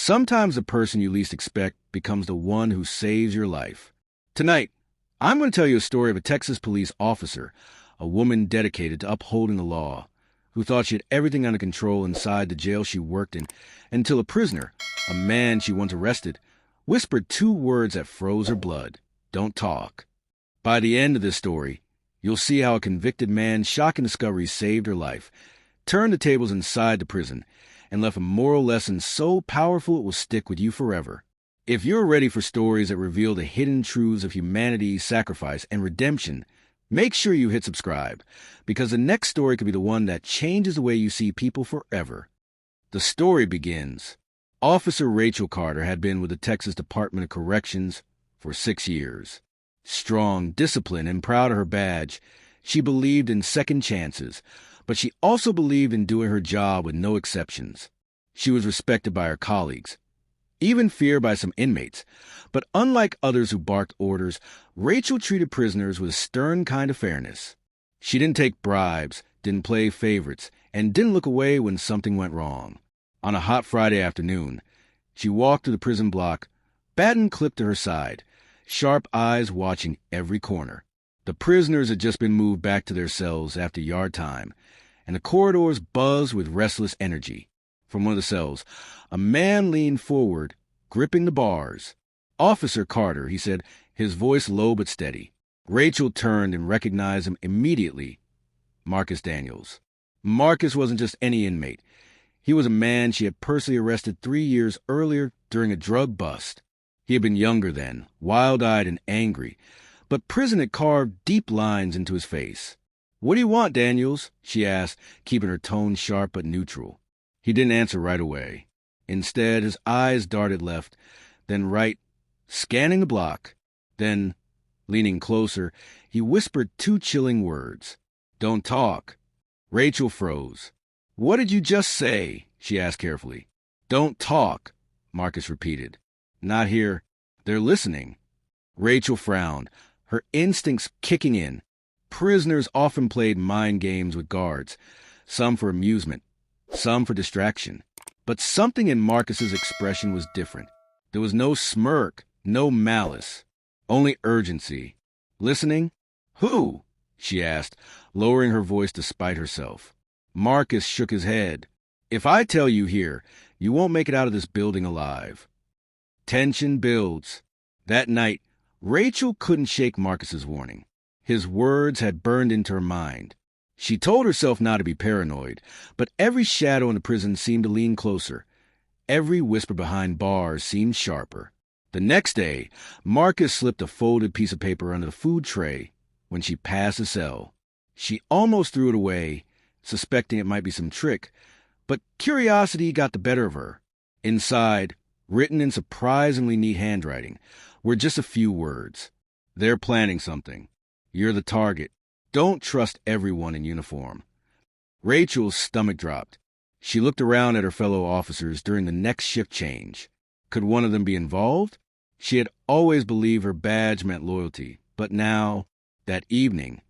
Sometimes the person you least expect becomes the one who saves your life. Tonight, I'm going to tell you a story of a Texas police officer, a woman dedicated to upholding the law, who thought she had everything under control inside the jail she worked in, until a prisoner, a man she once arrested, whispered two words that froze her blood: "Don't talk." By the end of this story, you'll see how a convicted man's shocking discovery saved her life, turned the tables inside the prison, and left a moral lesson so powerful it will stick with you forever. If you're ready for stories that reveal the hidden truths of humanity, sacrifice, and redemption, make sure you hit subscribe, because the next story could be the one that changes the way you see people forever. The story begins. Officer Rachel Carter had been with the Texas Department of Corrections for 6 years. Strong, disciplined, and proud of her badge, she believed in second chances, but she also believed in doing her job with no exceptions. She was respected by her colleagues, even feared by some inmates. But unlike others who barked orders, Rachel treated prisoners with a stern kind of fairness. She didn't take bribes, didn't play favorites, and didn't look away when something went wrong. On a hot Friday afternoon, she walked through the prison block, baton clipped to her side, sharp eyes watching every corner. The prisoners had just been moved back to their cells after yard time, and the corridors buzzed with restless energy. From one of the cells, a man leaned forward, gripping the bars. "Officer Carter," he said, his voice low but steady. Rachel turned and recognized him immediately. Marcus Daniels. Marcus wasn't just any inmate. He was a man she had personally arrested 3 years earlier during a drug bust. He had been younger then, wild-eyed and angry, but prison had carved deep lines into his face. "What do you want, Daniels?" she asked, keeping her tone sharp but neutral. He didn't answer right away. Instead, his eyes darted left, then right, scanning the block. Then, leaning closer, he whispered two chilling words: "Don't talk." Rachel froze. "What did you just say?" she asked carefully. "Don't talk," Marcus repeated. "Not here. They're listening." Rachel frowned, her instincts kicking in. Prisoners often played mind games with guards, some for amusement, some for distraction. But something in Marcus's expression was different. There was no smirk, no malice, only urgency. "Listening? Who?" she asked, lowering her voice despite herself. Marcus shook his head. "If I tell you here, you won't make it out of this building alive." Tension builds. That night, Rachel couldn't shake Marcus's warning. His words had burned into her mind. She told herself not to be paranoid, but every shadow in the prison seemed to lean closer. Every whisper behind bars seemed sharper. The next day, Marcus slipped a folded piece of paper under the food tray when she passed the cell. She almost threw it away, suspecting it might be some trick, but curiosity got the better of her. Inside, written in surprisingly neat handwriting, were just a few words. "They're planning something. You're the target. Don't trust everyone in uniform." Rachel's stomach dropped. She looked around at her fellow officers during the next shift change. Could one of them be involved? She had always believed her badge meant loyalty, but now, that evening,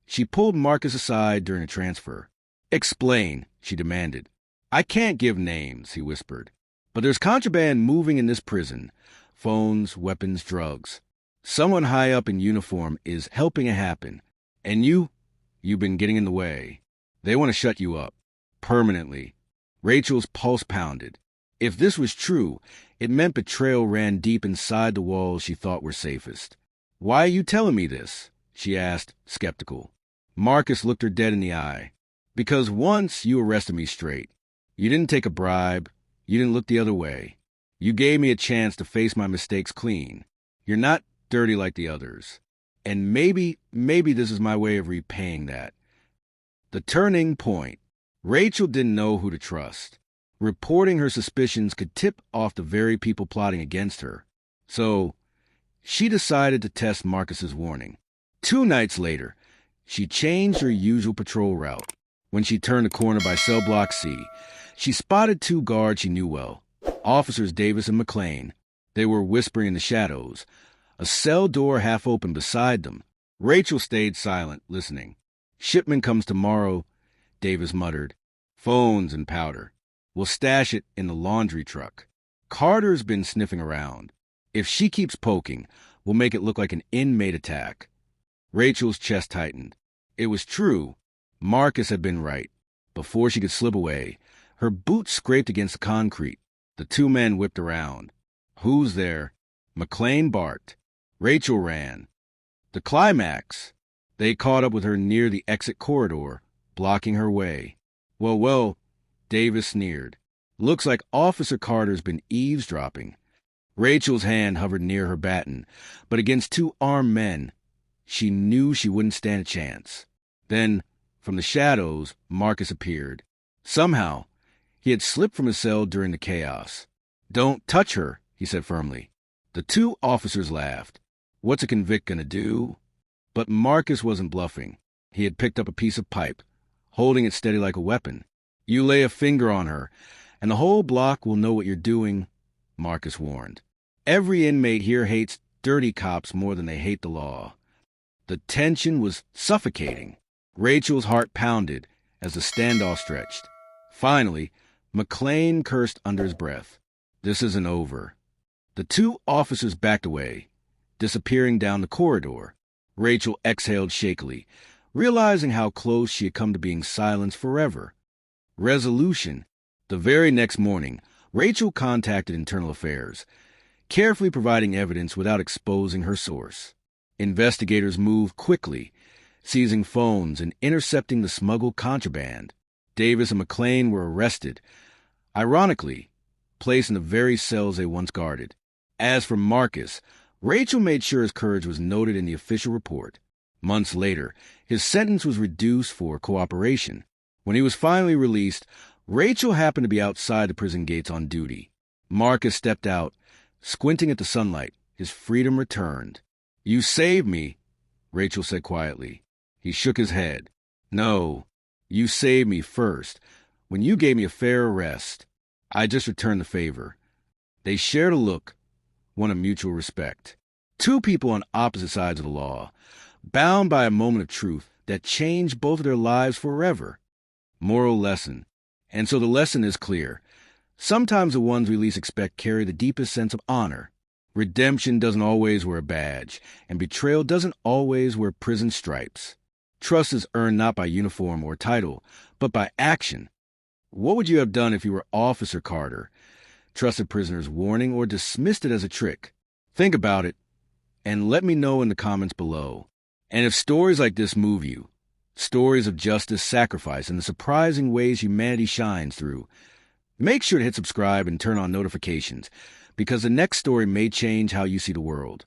she pulled Marcus aside during a transfer. "Explain," she demanded. "I can't give names," he whispered. "But there's contraband moving in this prison. Phones, weapons, drugs. Someone high up in uniform is helping it happen. And you've been getting in the way. They want to shut you up. Permanently." Rachel's pulse pounded. If this was true, it meant betrayal ran deep inside the walls she thought were safest. "Why are you telling me this?" she asked, skeptical. Marcus looked her dead in the eye. "Because once you arrested me straight. You didn't take a bribe. You didn't look the other way. You gave me a chance to face my mistakes clean. You're not dirty like the others. And maybe this is my way of repaying that." The turning point. Rachel didn't know who to trust. Reporting her suspicions could tip off the very people plotting against her. So, she decided to test Marcus's warning. 2 nights later, she changed her usual patrol route. When she turned the corner by cell block C, she spotted 2 guards she knew well, Officers Davis and McLean. They were whispering in the shadows, a cell door half open beside them. Rachel stayed silent, listening. "Shipment comes tomorrow," Davis muttered. "Phones and powder. We'll stash it in the laundry truck." Carter's been sniffing around. If she keeps poking, we'll make it look like an inmate attack." Rachel's chest tightened. It was true. Marcus had been right. Before she could slip away, her boots scraped against the concrete. The two men whipped around. "Who's there?" McLean barked. Rachel ran. The climax. They caught up with her near the exit corridor, blocking her way. Well, Davis sneered. "Looks like Officer Carter's been eavesdropping." Rachel's hand hovered near her baton, but against two armed men, she knew she wouldn't stand a chance. Then, from the shadows, Marcus appeared. Somehow, he had slipped from his cell during the chaos. "Don't touch her," he said firmly. The two officers laughed. What's a convict gonna do? But Marcus wasn't bluffing. He had picked up a piece of pipe, holding it steady like a weapon. "You lay a finger on her, and the whole block will know what you're doing," Marcus warned. "Every inmate here hates dirty cops more than they hate the law." The tension was suffocating. Rachel's heart pounded as the standoff stretched. Finally, McLean cursed under his breath. This isn't over. The two officers backed away, disappearing down the corridor. Rachel exhaled shakily, realizing how close she had come to being silenced forever. Resolution. The very next morning, Rachel contacted Internal Affairs, carefully providing evidence without exposing her source. Investigators moved quickly, seizing phones and intercepting the smuggled contraband. Davis and McLean were arrested, ironically, placed in the very cells they once guarded. As for Marcus, Rachel made sure his courage was noted in the official report. Months later, his sentence was reduced for cooperation. When he was finally released, Rachel happened to be outside the prison gates on duty. Marcus stepped out, squinting at the sunlight. His freedom returned. "You saved me," Rachel said quietly. He shook his head. "No, you saved me first, when you gave me a fair arrest. I just returned the favor." They shared a look, one of mutual respect. Two people on opposite sides of the law, bound by a moment of truth that changed both of their lives forever. Moral lesson. And so the lesson is clear. Sometimes the ones we least expect carry the deepest sense of honor. Redemption doesn't always wear a badge, and betrayal doesn't always wear prison stripes. Trust is earned not by uniform or title, but by action. What would you have done if you were Officer Carter? Trusted prisoners' warning or dismissed it as a trick? Think about it, and let me know in the comments below. And if stories like this move you, stories of justice, sacrifice, and the surprising ways humanity shines through, make sure to hit subscribe and turn on notifications, because the next story may change how you see the world.